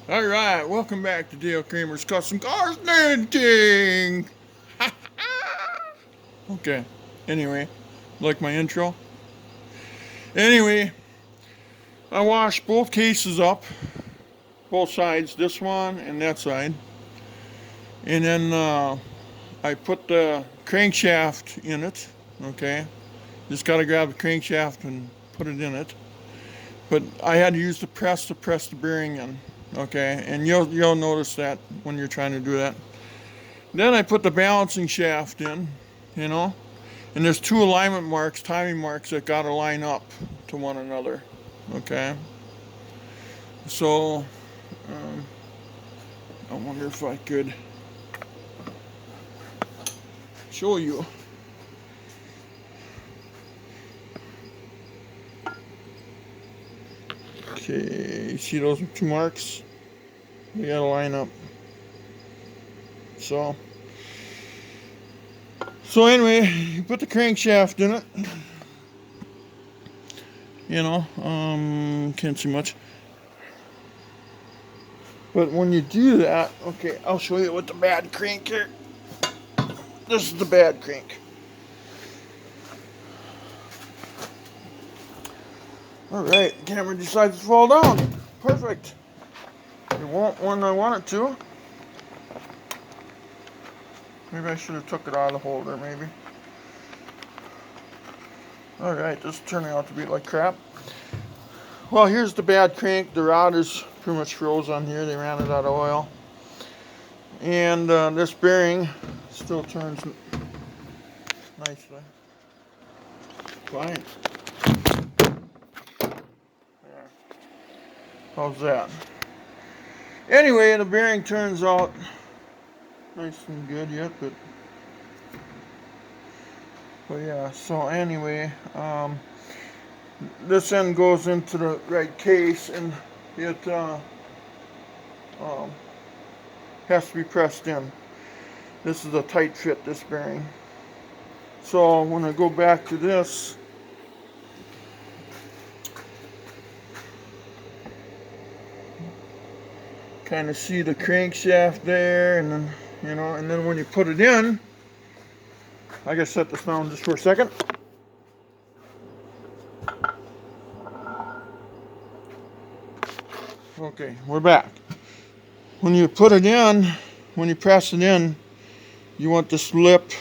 Alright, welcome back to Dale Kramer's Custom Cars Knitting! Okay, anyway, like my intro? Anyway, I washed both cases up, both sides, this one and that side. And then I put the crankshaft in it, okay? Just gotta grab the crankshaft and put it in it. But I had to use the press to press the bearing in, okay? And you'll notice that when you're trying to do that. Then I put the balancing shaft in, you know, and there's two alignment marks, timing marks that gotta line up to one another, okay? So, I wonder if I could show you. Okay, you see those two marks? They gotta line up. So anyway, you put the crankshaft in it. You know, can't see much. But when you do that, okay, I'll show you with the bad crank here. This is the bad crank. Alright, the camera decides to fall down. Perfect. It won't when I want it to. Maybe I should have took it out of the holder, maybe. Alright, this is turning out to be like crap. Well, here's the bad crank. The rod is pretty much froze on here. They ran it out of oil. And this bearing still turns nicely. Fine. There. How's that? Anyway, the bearing turns out nice and good yet, but yeah, so anyway, this end goes into the right case, and it has to be pressed in. This is a tight fit, this bearing. So when I go back to this, kind of see the crankshaft there, and then, you know, and then when you put it in, I gotta set this down just for a second. Okay, we're back. When you put it in, when you press it in, you want this lip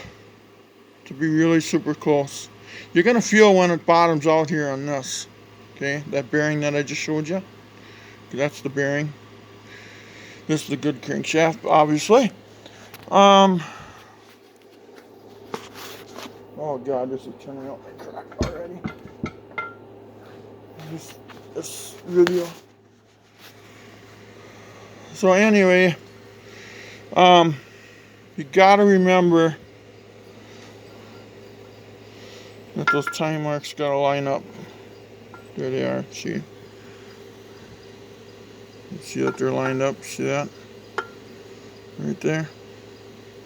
to be really super close. You're gonna feel when it bottoms out here on this. Okay, that bearing that I just showed you. That's the bearing. This is the good crankshaft, obviously. Oh God, this is turning out like crap already. This video. So anyway, you gotta remember that those time marks gotta line up. There they are. See that they're lined up? See that? Right there.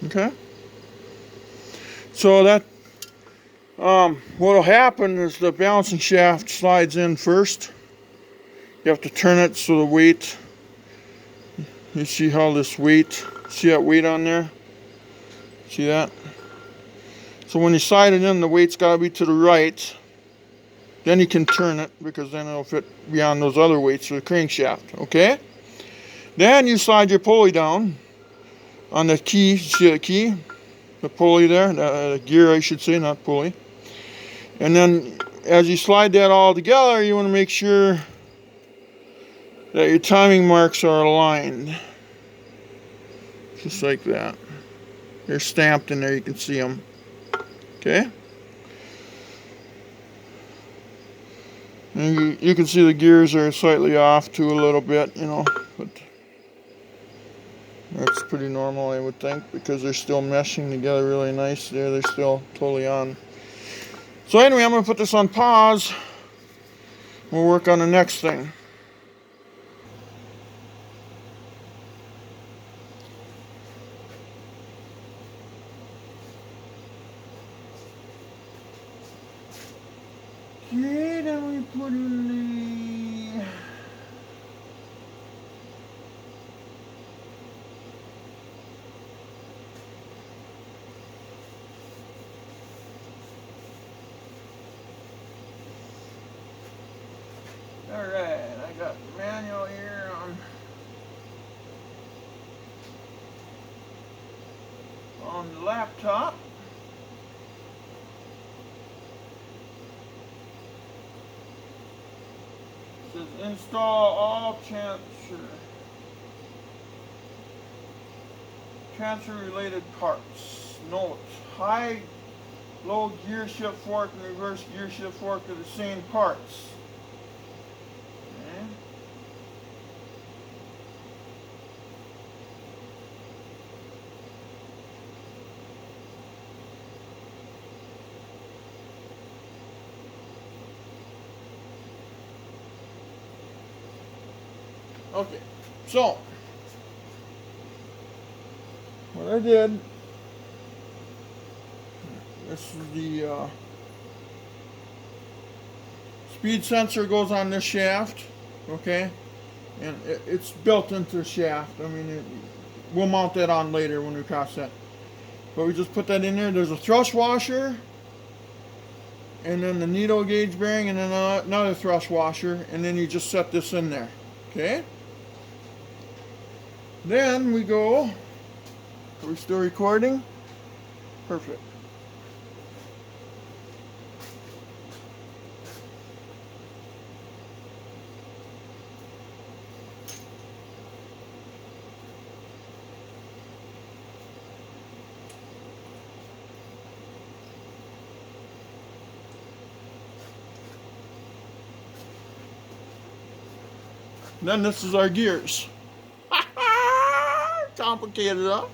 Okay. So that what'll happen is the balancing shaft slides in first. You have to turn it so the weight. You see how this weight? See that weight on there? See that? So when you slide it in, the weight's got to be to the right. Then you can turn it, because then it'll fit beyond those other weights for the crankshaft. Okay? Then you slide your pulley down on the key. See the key? The pulley there? The gear, I should say, not pulley. And then as you slide that all together, you want to make sure that your timing marks are aligned. Just like that. They're stamped in there, you can see them. Okay? And you can see the gears are slightly off too a little bit, you know, but that's pretty normal, I would think, because they're still meshing together really nice there. They're still totally on. So anyway, I'm going to put this on pause. We'll work on the next thing. Okay, then we put in Alright, I got the manual here on the laptop. It says install all transfer related parts. Note, high low gear shift fork and reverse gear shift fork are the same parts. Okay, so what I did, this is the speed sensor goes on this shaft, okay, and it's built into the shaft. I mean, we'll mount that on later when we cross that. But we just put that in there. There's a thrust washer, and then the needle gauge bearing, and then another thrust washer, and then you just set this in there, okay? Then we go, are we still recording? Perfect. Then this is our gears. Complicated, huh?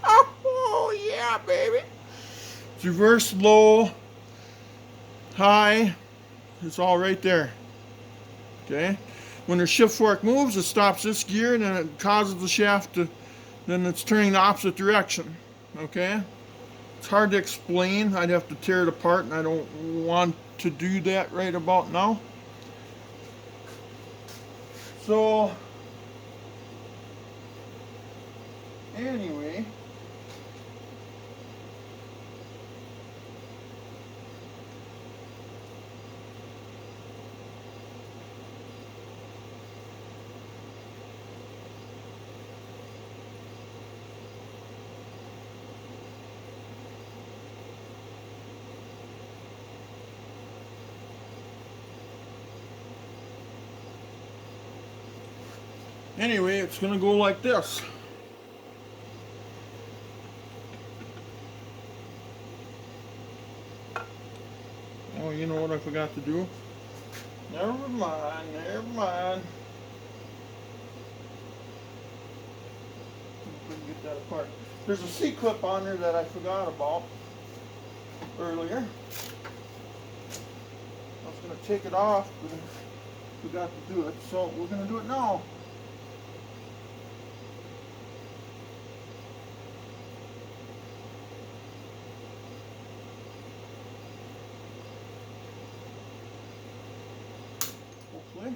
Oh yeah, baby. It's reverse, low, high. It's all right there. Okay. When the shift fork moves, it stops this gear, and then it causes the shaft to, then it's turning the opposite direction. Okay. It's hard to explain. I'd have to tear it apart, and I don't want to do that right about now. So anyway, it's going to go like this. Oh, you know what I forgot to do? Never mind, never mind. We can get that apart. There's a C-clip on there that I forgot about earlier. I was going to take it off, but I forgot to do it. So we're going to do it now. Hopefully.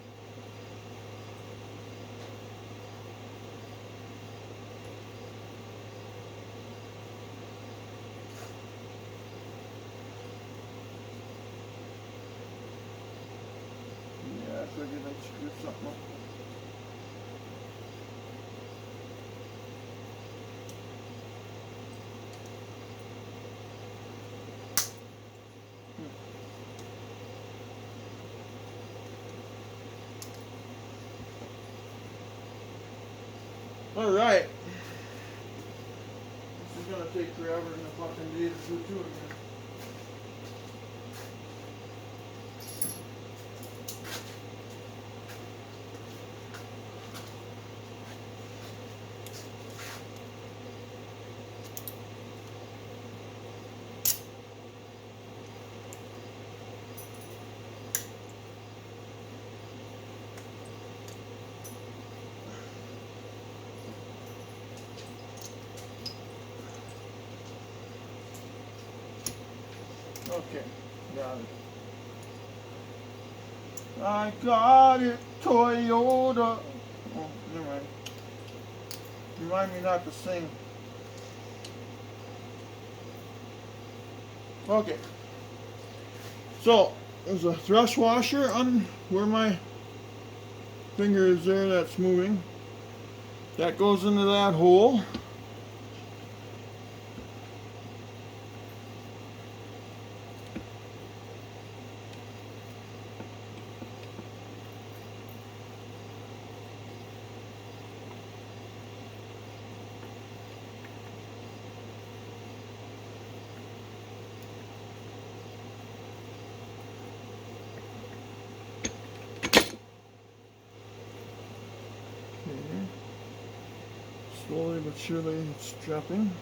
Yeah, I figured I'd screw something up. All right. This is gonna take forever and a fucking day to do it again. Okay, got it. I got it, Toyota. Oh, never mind. Remind me not to sing. Okay. So, there's a thrust washer on where my finger is there that's moving. That goes into that hole. Okay. Slowly but surely it's dropping.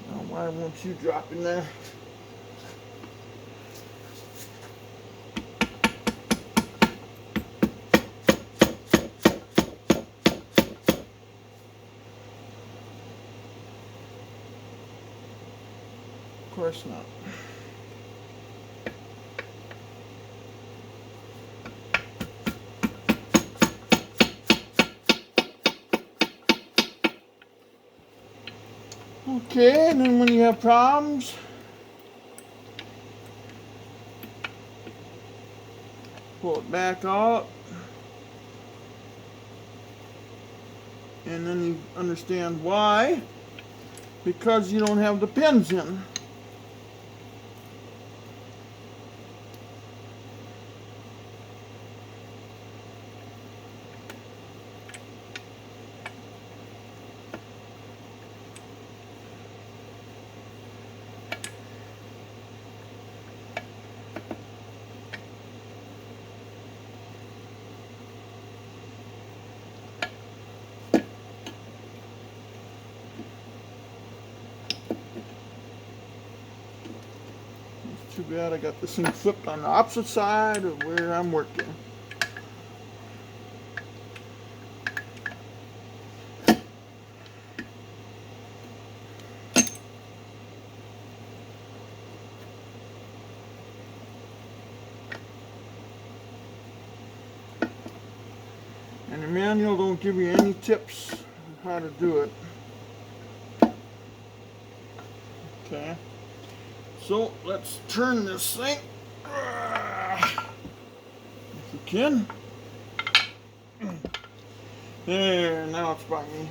Now why won't you drop in there? Of course not. Okay, and then when you have problems, pull it back out, and then you understand why. Because you don't have the pins in. Too bad I got this thing flipped on the opposite side of where I'm working. And the manual don't give you any tips on how to do it. Okay. So let's turn this thing if we can. There, now it's by me.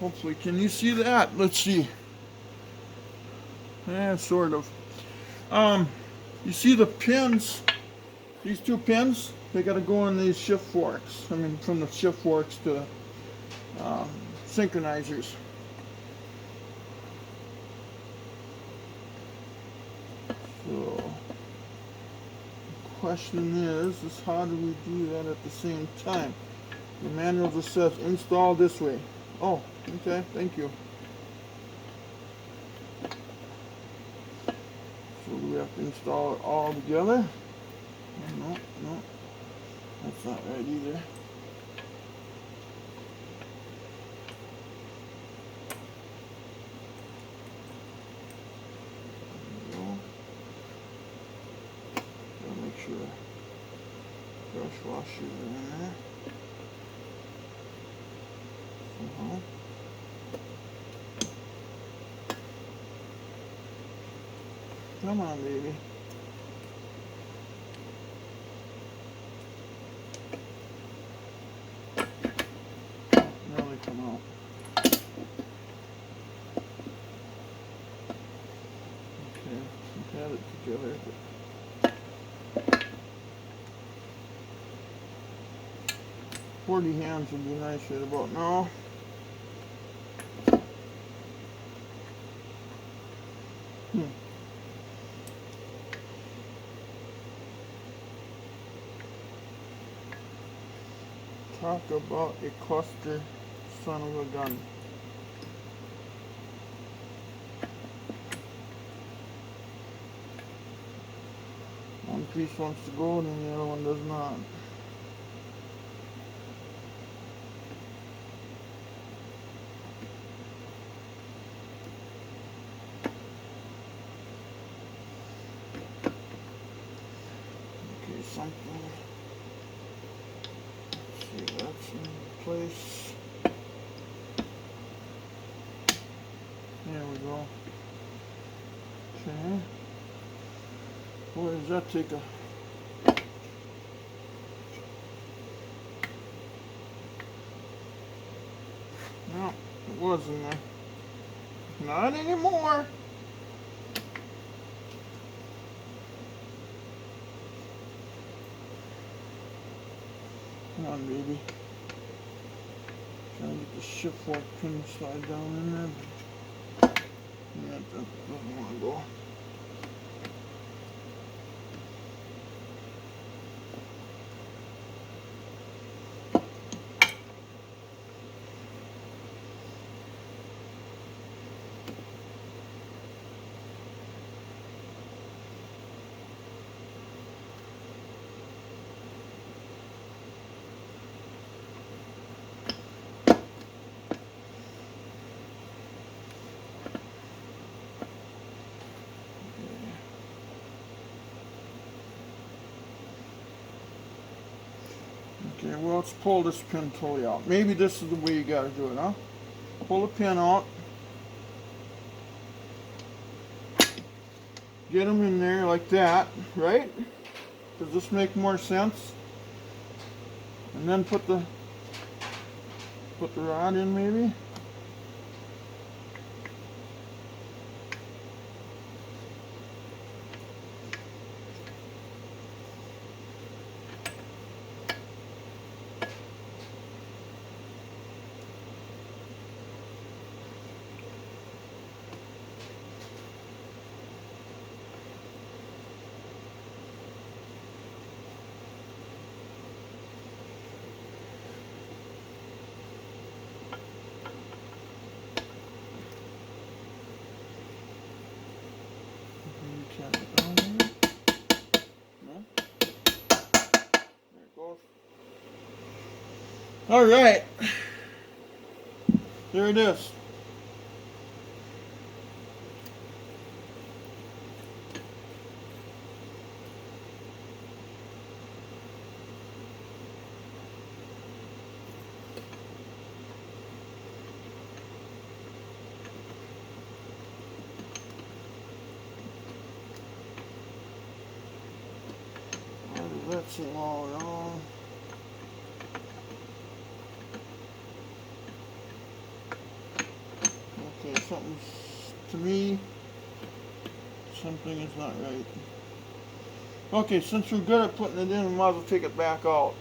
Hopefully, can you see that? Let's see. Yeah, sort of. You see the pins? These two pins? They got to go in these shift forks. I mean, from the shift forks to synchronizers. So, the question is how do we do that at the same time? The manual just says install this way. Oh, okay, thank you. So do we have to install it all together? No, no, that's not right either. Make sure brush washers are in there. Come on, baby. Now they come out. Okay, we had it together. 40 hands would be nice right about now. Talk about a cluster son of a gun. One piece wants to go and the other one does not. Okay, something in place. There we go. Okay. Boy, does that take a... No, it was in there. Not anymore. Come on, baby. Trying to get the shift fork pin slide down in there. That doesn't want to go. Okay, well, let's pull this pin totally out. Maybe this is the way you gotta do it, huh? Pull the pin out. Get them in there like that, right? Does this make more sense? And then put the rod in, maybe? All right, there it is. That's all wrong. Okay, something's, to me, something is not right. Okay, since we're good at putting it in, we might as well take it back out.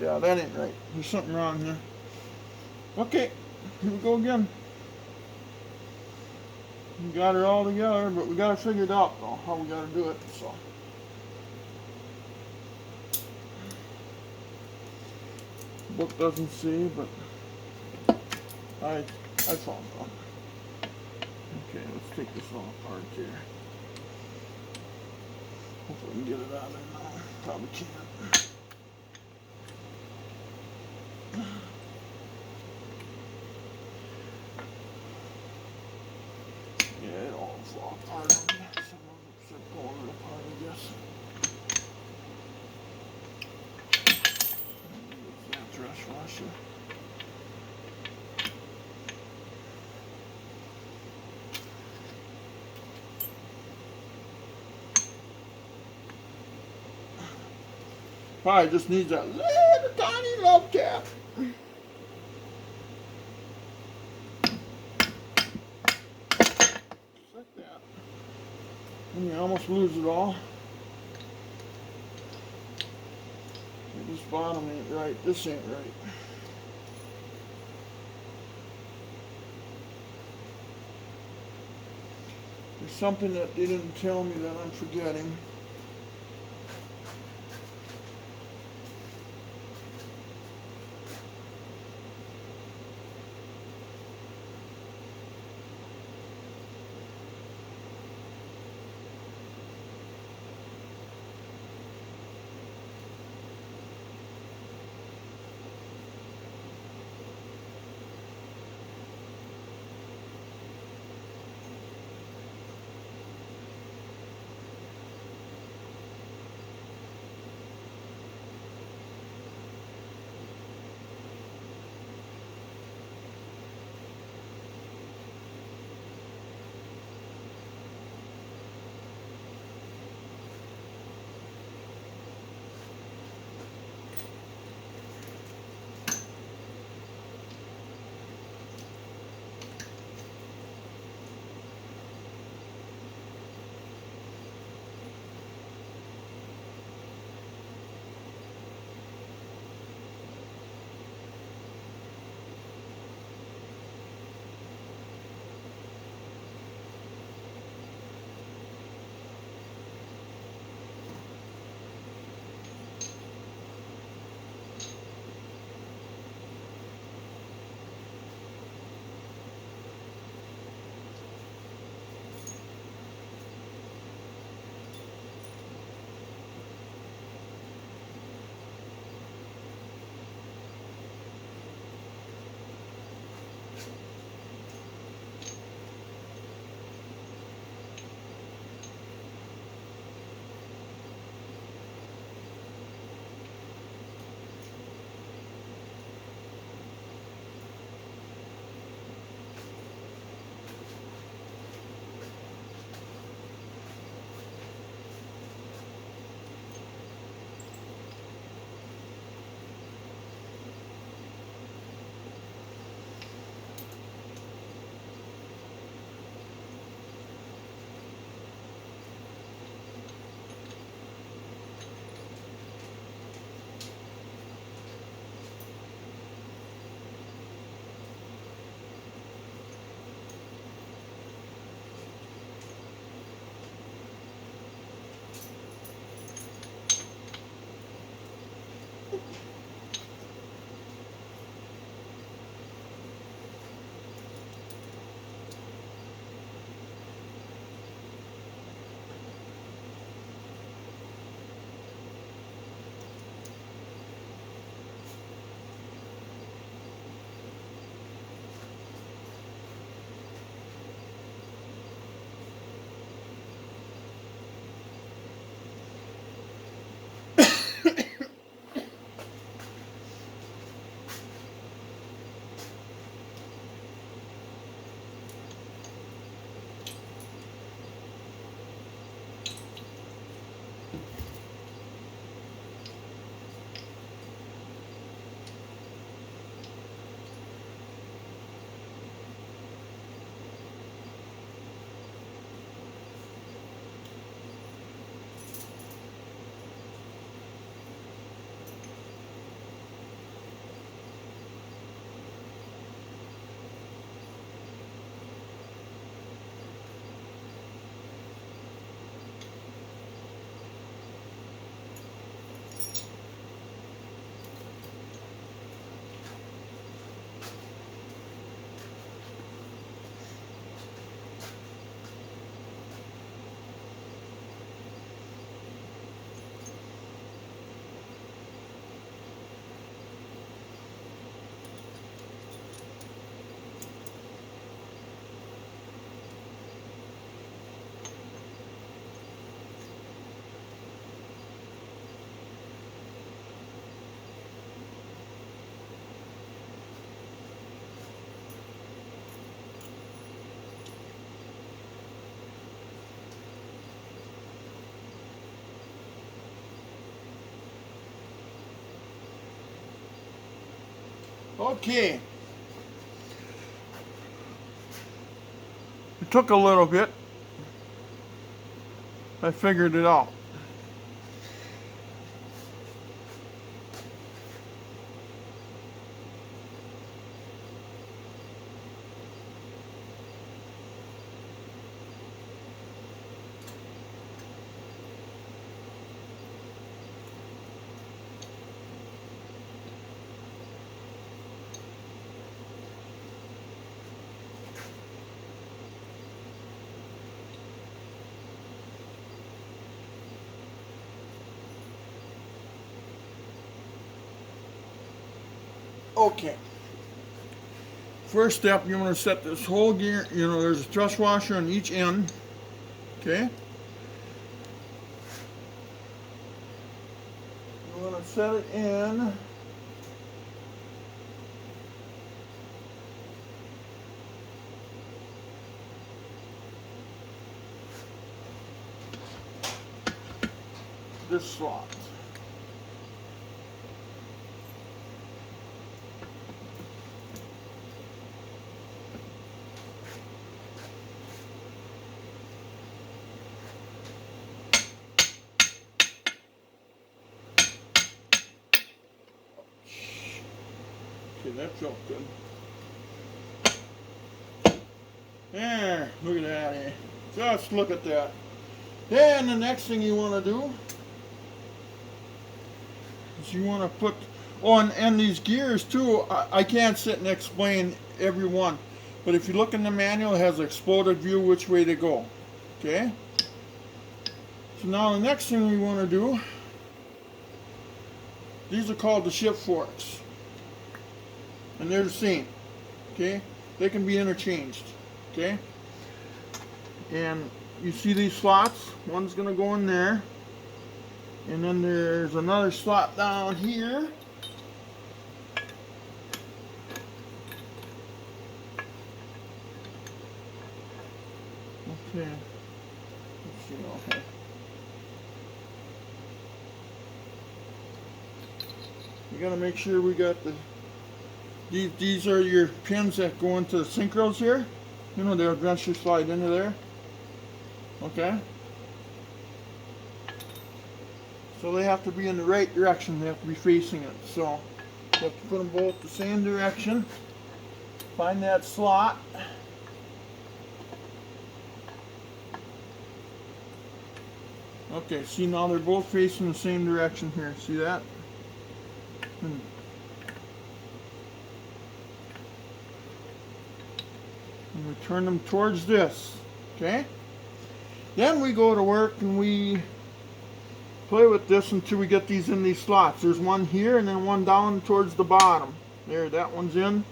Yeah, that ain't right. There's something wrong here. Okay, here we go again. We got her all together, but we got to figure it out though, how we got to do it. So, book doesn't see, but I found one. Okay, let's take this all apart here. Hopefully we can get it out of there now. Probably can't. Yeah, it all fall apart on me. Some of it's pulling it apart, I guess. That dress washer. Probably just needs that little tiny love tap. Just like that. And you almost lose it all. This bottom ain't right. This ain't right. There's something that they didn't tell me that I'm forgetting. Okay. It took a little bit. I figured it out. Okay. First step, you want to set this whole gear, there's a thrust washer on each end. Okay? You want to set it in. This slot. Okay, that felt good. There, look at that, eh? Just look at that. Then the next thing you want to do is you want to put on, and these gears too, I can't sit and explain every one. But if you look in the manual, it has an exploded view which way to go. Okay? So now the next thing we want to do, these are called the shift forks. And they're the same. Okay? They can be interchanged. Okay? And you see these slots? One's going to go in there. And then there's another slot down here. Okay. Let's see. Okay. You gotta make sure we got the. These are your pins that go into the synchros here. They'll eventually slide into there. Okay. So they have to be in the right direction. They have to be facing it. So you have to put them both the same direction. Find that slot. Okay, see now they're both facing the same direction here. See that? And we turn them towards this. Okay? Then we go to work and we play with this until we get these in these slots. There's one here and then one down towards the bottom. There, that one's in.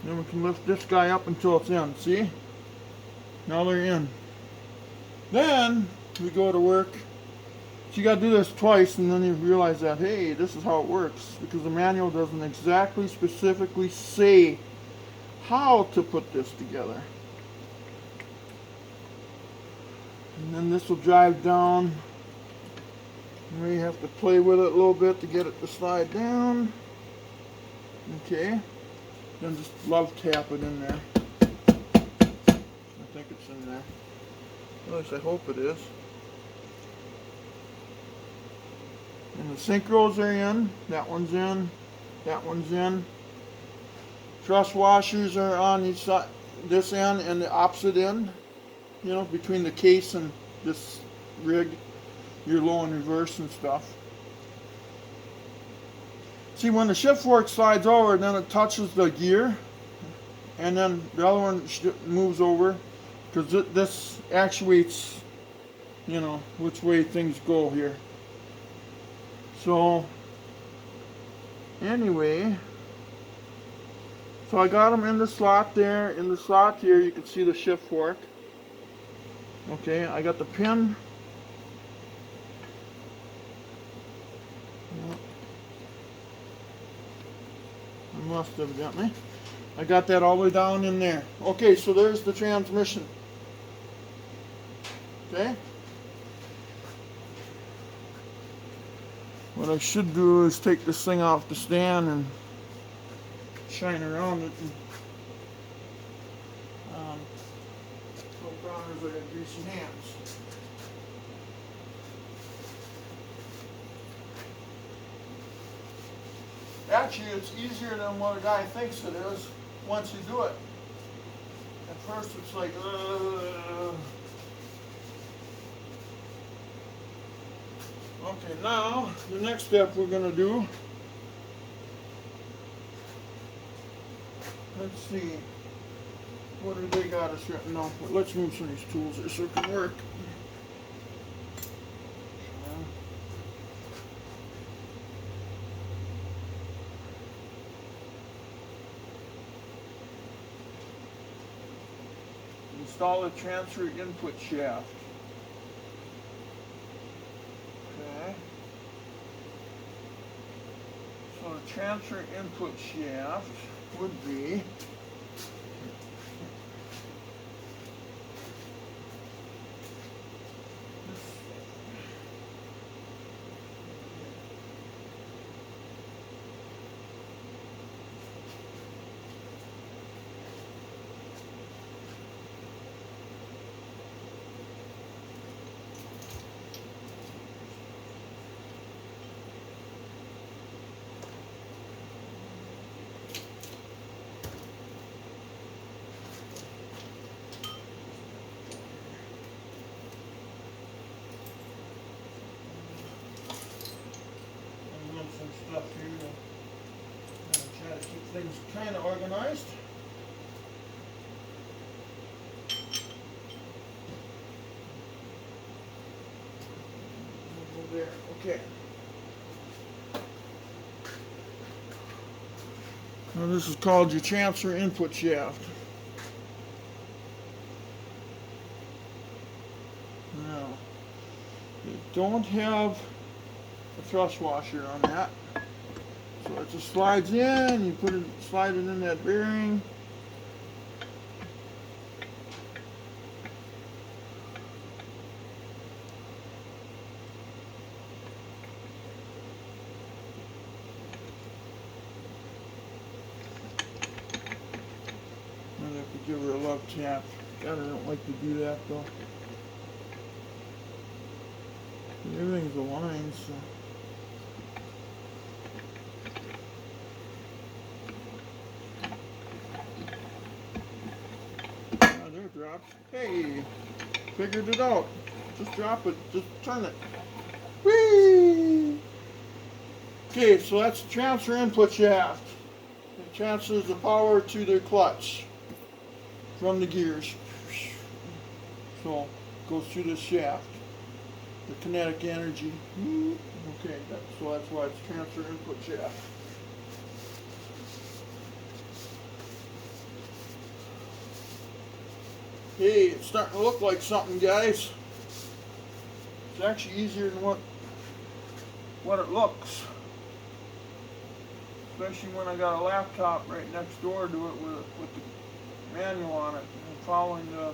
Then we can lift this guy up until it's in. See? Now they're in. Then we go to work. So you got to do this twice and then you realize that, hey, this is how it works. Because the manual doesn't exactly specifically say how to put this together. And then this will drive down. And we have to play with it a little bit to get it to slide down. Okay. Then just love tap it in there. I think it's in there. At least I hope it is. And the synchros are in. That one's in. That one's in. Thrust washers are on each side, this end and the opposite end. Between the case and this rig, your low and reverse and stuff. See, when the shift fork slides over, then it touches the gear, and then the other one moves over, because this actuates, which way things go here. So, anyway, so I got them in the slot there. In the slot here, you can see the shift fork. Okay, I got the pin. I must have, evidently. I got that all the way down in there. Okay, so there's the transmission. Okay? What I should do is take this thing off the stand and shine around it. And, no problem is I got greasy hands. Actually, it's easier than what a guy thinks it is once you do it. At first it's like, Okay, now the next step we're going to do, let's see, what do they got us written on? Let's move some of these tools here so it can work. Install a transfer input shaft. Okay. So the transfer input shaft would be some stuff here to try to keep things kind of organized. Over there, okay. Now this is called your transfer input shaft. Now, you don't have a thrust washer on that. So it just slides in, you put it, slide it in that bearing. Might have to give her a love tap. God, I don't like to do that though. Everything's aligned, so. There it drops. Hey, figured it out. Just drop it, just turn it. Whee! Okay, so that's the transfer input shaft. It transfers the power to the clutch from the gears. So it goes through this shaft. The kinetic energy. Okay, so that's why it's transfer input shaft. Hey, it's starting to look like something, guys. It's actually easier than what it looks. Especially when I got a laptop right next door to it with the manual on it and following the